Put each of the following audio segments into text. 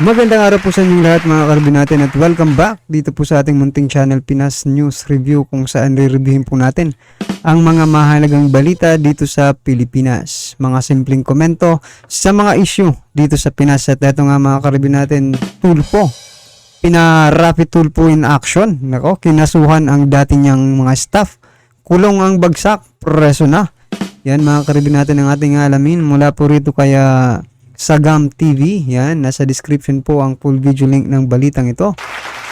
Magandang araw po sa inyong lahat mga karabin natin at welcome back dito po sa ating munting channel Pinas News Review kung saan re-reviewin po natin ang mga mahalagang balita dito sa Pilipinas. Mga simpleng komento sa mga issue dito sa Pinas at eto nga mga karabin natin, Tulfo. Pina-Raffy Tulfo in action. Nako, kinasuhan ang dati niyang mga staff. Kulong ang bagsak, preso na. Yan mga karabin natin ang ating alamin mula po rito kaya Sagam TV, yan, nasa description po ang full video link ng balitang ito.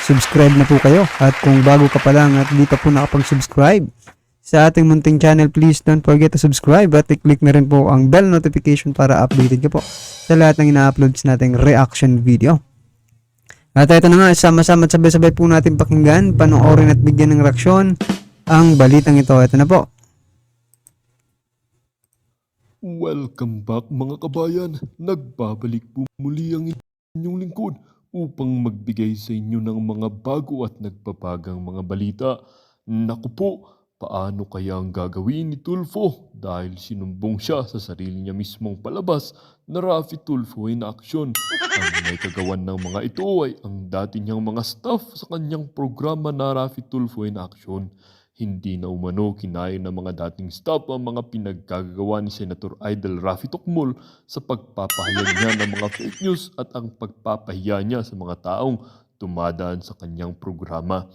Subscribe na po kayo at kung bago ka pa lang at di pa po nakapag-subscribe sa ating munting channel, please don't forget to subscribe at i-click na rin po ang bell notification para updated ka po sa lahat ng ina-uploads nating reaction video. At ito na nga, sama-sama at sabay-sabay po natin pakinggan, panoorin at bigyan ng reaksyon ang balitang ito. Ito na po. Welcome back mga kabayan, nagbabalik po muli ang inyong lingkod upang magbigay sa inyo ng mga bago at nagbabagang mga balita. Naku po, paano kaya ang gagawin ni Tulfo dahil sinumbong siya sa sarili niya mismong palabas na Raffy Tulfo in action. Ang may kagawan ng mga ito ay ang dati niyang mga staff sa kanyang programa na Raffy Tulfo in action. Hindi na umano kinaya ng mga dating staff ang mga pinaggagawa ni Senator Idol Raffy Tocmol sa pagpapahayag niya ng mga fake news at ang pagpapahiya niya sa mga taong tumadaan sa kanyang programa.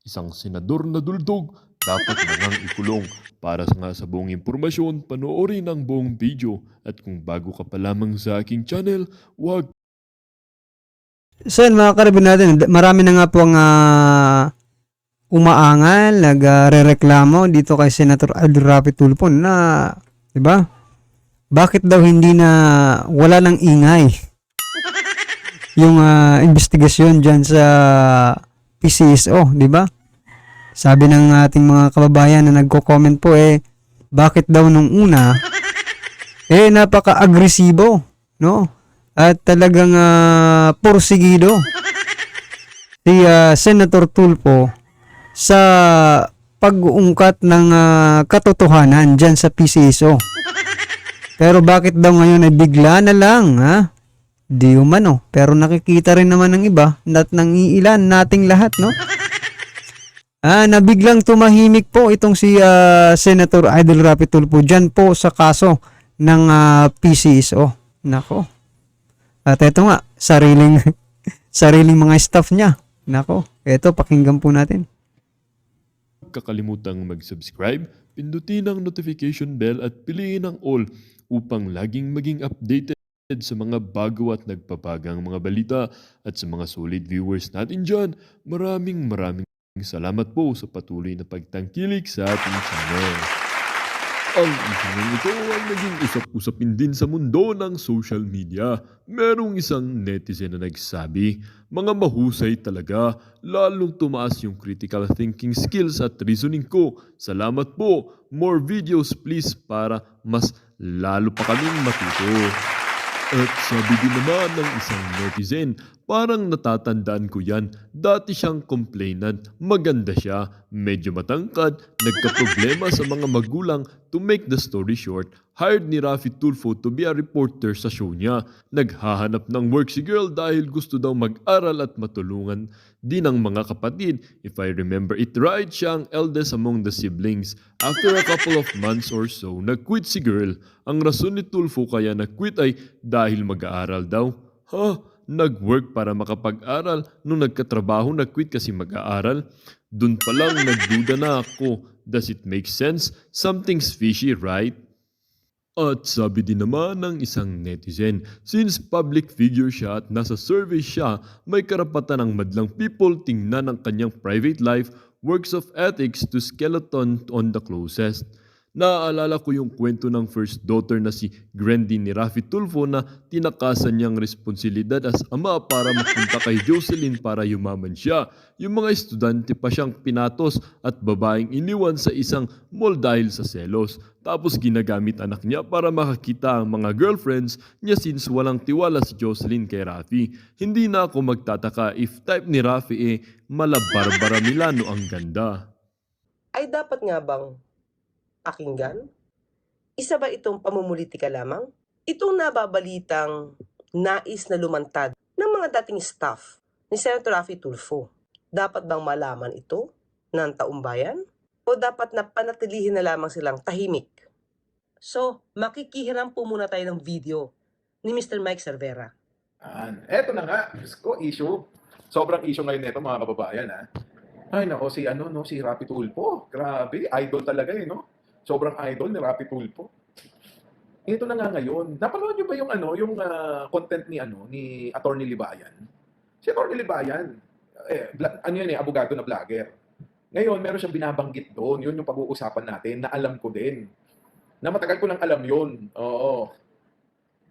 Isang senador na duldog dapat na ngang ikulong. Para sa buong impormasyon, panoorin ang buong video at kung bago ka pa lamang sa aking channel, huwag. So yan mga karabin natin, marami na nga po ang umaangal, nagrereklamo dito kay Senator Idol Raffy Tulfo na, 'di ba? Bakit daw hindi na wala nang ingay yung investigasyon diyan sa PCSO, 'di ba? Sabi ng ating mga kababayan na nagko-comment po bakit daw nung una napaka-agresibo, no? At talagang porsigido si Senator Tulfo sa pag-uungkat ng katotohanan dyan sa PCSO. Pero bakit daw ngayon ay bigla na lang, ha? Di umano. Pero nakikita rin naman ng iba at ng iilan nating lahat, no? Na biglang tumahimik po itong si Senator Idol Raffy Tulfo dyan po sa kaso ng PCSO. Nako. At eto nga, sariling mga staff niya. Nako, eto pakinggan po natin. Kakalimutang mag-subscribe, pindutin ang notification bell at piliin ang all upang laging maging updated sa mga bago at nagpapagang mga balita at sa mga solid viewers natin dyan. Maraming salamat po sa patuloy na pagtangkilik sa ating channel. Ang isang ito ay naging usap-usapin din sa mundo ng social media. Merong isang netizen na nagsabi, mga mahusay talaga, lalong tumaas yung critical thinking skills at reasoning ko. Salamat po, more videos please para mas lalo pa kaming matuto. At sabi din naman ng isang netizen, parang natatandaan ko yan, dati siyang complainant, maganda siya, medyo matangkad, nagkaproblema sa mga magulang. To make the story short, hired ni Raffy Tulfo to be a reporter sa show niya. Naghahanap ng work si girl dahil gusto daw mag-aral at matulungan din ang mga kapatid. If I remember it right, siya ang eldest among the siblings. After a couple of months or so, nag-quit si girl. Ang rason ni Tulfo kaya nag-quit ay dahil mag-aaral daw. Nag-work para makapag-aral. Nung nagkatrabaho, nag-quit kasi mag-aaral. Dun pa lang nagduda na ako. Does it make sense? Something's fishy, right? At sabi din naman ng isang netizen, since public figure siya at nasa service siya, may karapatan ng madlang people tingnan ang kanyang private life, works of ethics to skeleton on the closest. Naaalala ko yung kwento ng first daughter na si Grandy ni Raffy Tulfo na tinakasan niyang responsibilidad as ama para mapunta kay Jocelyn para yumaman siya. Yung mga estudyante pa siyang pinatos at babaeng iniwan sa isang mall dahil sa selos. Tapos ginagamit anak niya para makakita ang mga girlfriends niya since walang tiwala si Jocelyn kay Raffy. Hindi na ako magtataka if type ni Raffy mala-Barbara Milano ang ganda. Ay dapat nga bang pakinggan? Isa ba itong pamumulitika lamang? Itong nababalitang nais na lumantad ng mga mga dating staff ni Senator Raffy Tulfo, dapat bang malaman ito ng taumbayan? O dapat na panatilihin na lamang silang tahimik? So, makikihiram po muna tayo ng video ni Mr. Mike Cervera. Eto na nga, Diyos ko, issue. Sobrang issue ngayon nito mga kababayan ha. Ay nako, si Raffy Tulfo. Grabe, idol talaga no. Sobrang idol ni Raffy Tulfo. Ito na nga ngayon. Napanood niyo ba yung content ni Attorney Libayan? Si Attorney Libayan, abogado na vlogger. Ngayon, meron siyang binabanggit doon. Yun yung pag-uusapan natin na alam ko din. Na matagal ko nang alam yun. Oo.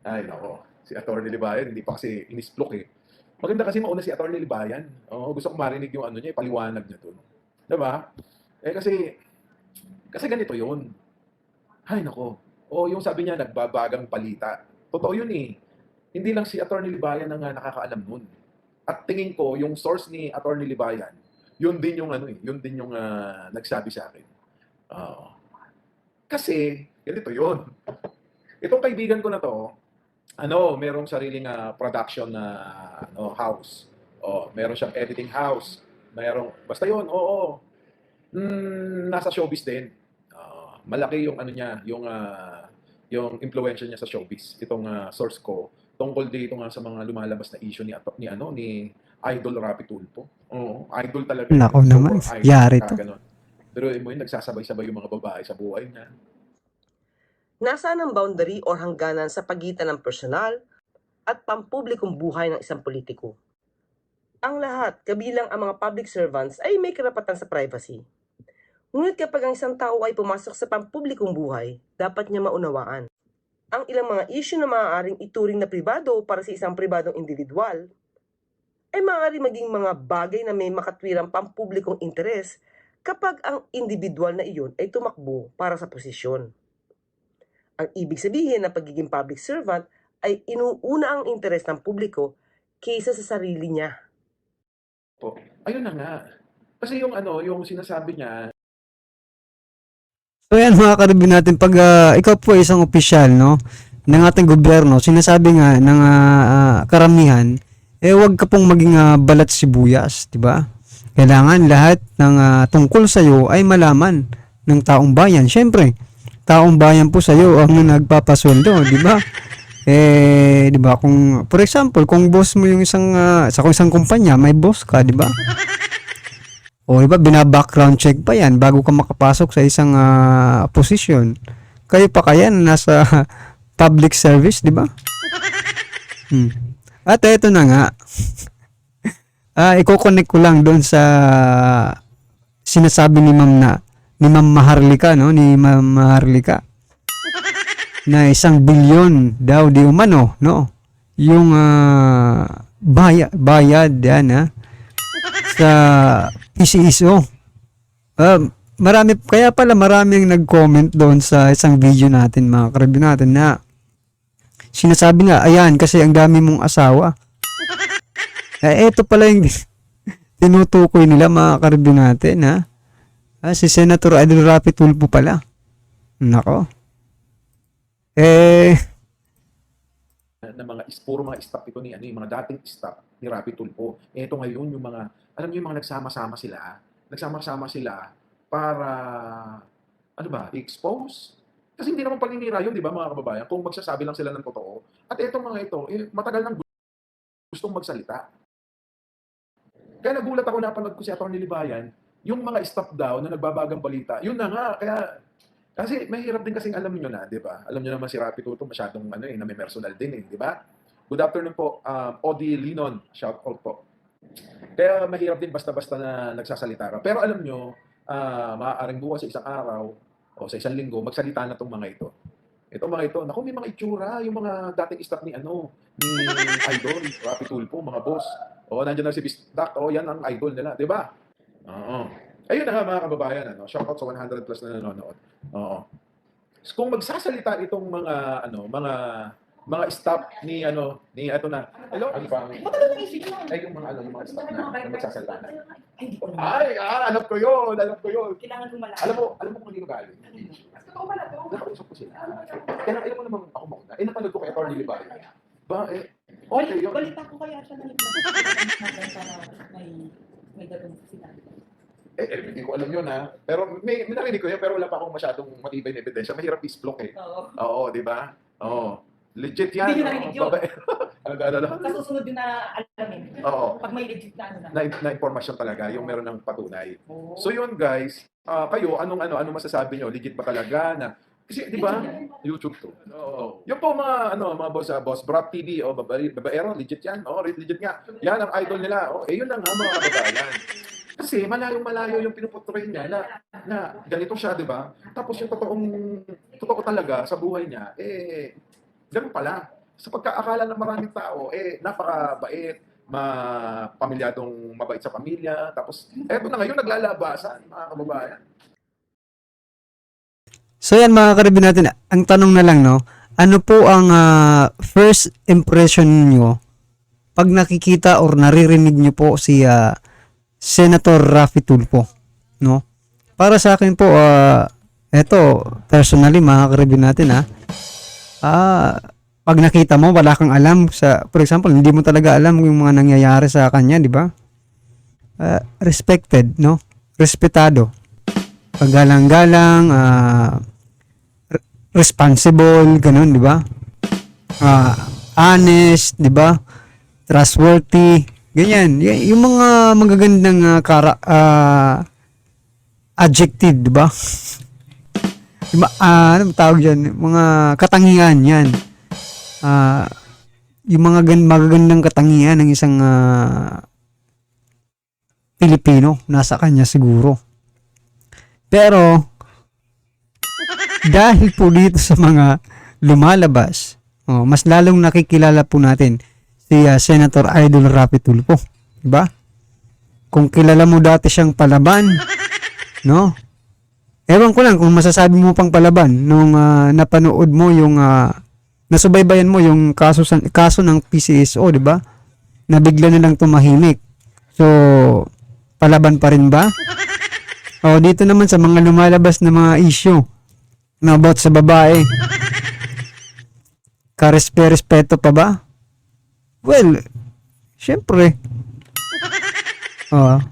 Ay nako, si Attorney Libayan, hindi pa kasi inisplok eh. Maganda kasi mauna si Attorney Libayan. Oo, gusto ko marinig yung niya, paliwanag niya doon. Diba? Kasi ganito yun. Ay nako. Yung sabi niya, nagbabagang balita. Totoo yun eh. Hindi lang si Attorney Libayan ang nakakaalam nun. At tingin ko, yung source ni Attorney Libayan, yun din yung nagsabi sa akin. Kasi, ganito yun. Itong kaibigan ko na to, merong sariling production na house. Meron siyang editing house. Basta yun, nasa showbiz din. Malaki yung yung influential niya sa showbiz. Itong source ko tungkol dito nga sa mga lumalabas na issue ni Idol Raffy Tulfo. Oo, idol talaga. Nako naman, yari to. Pero mo yun, nagsasabay-sabay yung mga babae sa buhay niya. Nasaan ang boundary o hangganan sa pagitan ng personal at pampublikong buhay ng isang politiko? Ang lahat, kabilang ang mga public servants, ay may karapatan sa privacy. Ngunit kapag ang isang tao ay pumasok sa pampublikong buhay, dapat niya maunawaan. Ang ilang mga issue na maaaring ituring na pribado para sa isang pribadong individual, ay maaaring maging mga bagay na may makatwirang pampublikong interes kapag ang individual na iyon ay tumakbo para sa posisyon. Ang ibig sabihin ng pagiging public servant ay inuuna ang interes ng publiko kaysa sa sarili niya. Ayun na nga. Kasi yung sinasabi niya. So yan mga karibin natin, pag ikaw po ay isang opisyal no, ng ating gobyerno, sinasabi nga ng karamihan, wag ka pong maging balat sibuyas, di ba? Kailangan lahat ng tungkol sa iyo ay malaman ng taong bayan. Siyempre, taong bayan po sa iyo ang nagpapasweldo, di ba? Di ba, kung for example, kung boss mo yung isang isang kumpanya, may boss ka, di ba? O iba, bina-background check pa yan bago ka makapasok sa isang posisyon. Kayo pa kaya nasa public service, di ba? At ito na nga. Iko-connect ko lang doon sa sinasabi ni Ma'am Maharlika, no? Ni Ma'am Maharlika. Na 1 bilyon daw di umano, no? Yung bayad yan, sa PCSO. Kaya pala maraming nag-comment doon sa isang video natin, mga karibin natin, na sinasabi nga, ayan, kasi ang dami mong asawa. Ito pala yung tinutukoy nila, mga karibin natin, si Senator Idol Raffy Tulfo pala. Nako. Na puro mga staff ito ni yung mga dating staff ni Raffy Tulfo. Ito ngayon yung mga, alam niyo yung mga nagsama-sama sila para i-expose. Kasi hindi naman paninira yun, di ba mga kababayan, kung magsasabi lang sila ng totoo. At itong mga ito, matagal nang gustong magsalita. Kaya nagulat ako, napanood ko si Attorney Libayan, yung mga staff daw na nagbabagang balita, yun na nga, kasi mahirap din kasing alam niyo na, di ba? Alam niyo naman si Raffy Tulfo masyadong na may personal din di ba? Good afternoon po, Odi Linon, shout out po. Kaya mahirap din basta-basta na nagsasalita ka. Pero alam niyo, maaaring bukas sa isang araw o sa isang linggo, magsalita na itong mga ito. Itong mga ito, naku, may mga itsura, yung mga dating staff ni Idol, Raffy Tulfo, mga boss. Nandiyan na si Bisdak, yan ang idol nila, di ba? Oo. Ayun na nga mga kababayan, shout out sa 100 plus na nanonood. Oo. So, kung magsasalita itong mga staff ni hello? Ano pa? Ay, yung mga staff na magsasalita na. Alam ko yun. Kailangan mo malaman. Alam mo kung hindi ko galing. Totoo pala to. Nakausap ko sila. Kaya alam mo naman ako mauna. Napanood ko kay Attorney Libayan. Okay yun. Balita ko kaya siya na para may gagawin sila. Hindi ko alam yun ha. Pero may narinig ko yun, pero wala pa akong masyadong matibay na ebidensya. Mahirap isplok eh. Oo. Oo, di ba? Oo. Legit yan. Hindi nyo narinig yun. Babae. Ano gano'n? Kasusunod yun na alamin. Oo. Pag may legit na ano na. Na informasyon talaga, yung meron ng patunay. Oo. So yun guys, kayo, anong masasabi nyo? Legit ba talaga na? Kasi di ba? YouTube to. Oo. Yung po mga boss Brap TV o babaero, legit yan. Oo, legit nga. Yan ang idol nila. Oh, yun lang nga mga kababayan. Kasi malayo yung pinuportray niya na ganito siya, di ba? Tapos yung totoo talaga sa buhay niya, ganun pala. Sa pagkaakala ng maraming tao, napakabait, pamilyadong mabait sa pamilya. Tapos, eto na ngayon, naglalabasan, mga kababayan. So yan mga karibin natin, ang tanong na lang, no, ano po ang first impression nyo pag nakikita or naririnig nyo po si Senator Raffy Tulfo, no? Para sa akin po, eto, personally mga karibin natin, pag nakita mo, wala kang alam for example, hindi mo talaga alam yung mga nangyayari sa kanya, di ba? Respected, no? Respetado. Paggalang-galang, responsible, ganun, di ba? Honest, di ba? Trustworthy, ganyan. Yung mga magagandang adjective, di ba? Ano tawag dyan? Mga katangian, yan. Yung mga magagandang katangian ng isang Pilipino, nasa kanya siguro. Pero, dahil po dito sa mga lumalabas, mas lalong nakikilala po natin si Senator Idol Raffy Tulfo, diba? Kung kilala mo dati siyang palaban, no? Ewan ko lang kung masasabi mo pang palaban nung napanood mo yung nasubaybayan mo yung kaso ng PCSO, diba? Na bigla nilang tumahimik. So, palaban pa rin ba? O dito naman sa mga lumalabas na mga issue na about sa babae, karespeto pa ba? Well, syempre.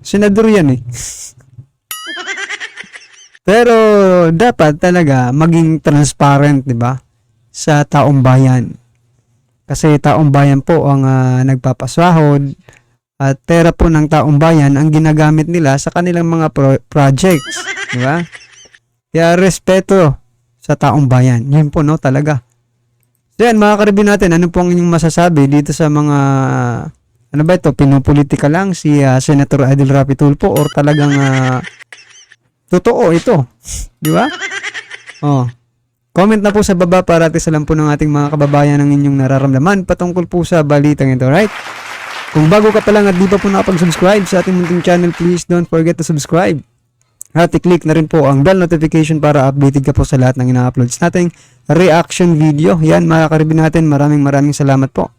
Senador yan eh. Pero dapat talaga maging transparent, di ba? Sa taong bayan. Kasi taong bayan po ang nagpapasahod at pera po ng taong bayan ang ginagamit nila sa kanilang mga projects, di ba? Kaya respeto sa taong bayan. Yun po, no, talaga. So yan, mga karibin natin, ano po ang inyong masasabi dito sa mga, ano ba ito, pinupolitika lang si Senator Idol Raffy Tulfo or talagang totoo ito? Di ba? Comment na po sa baba para at isa lang po ng ating mga kababayan ang inyong nararamdaman patungkol po sa balitang ito, right? Kung bago ka pa lang at di pa po nakapag-subscribe sa ating munting channel, please don't forget to subscribe. At i-click na rin po ang bell notification para updated ka po sa lahat ng ina-uploads nating reaction video. Yan mga karibin natin, maraming salamat po.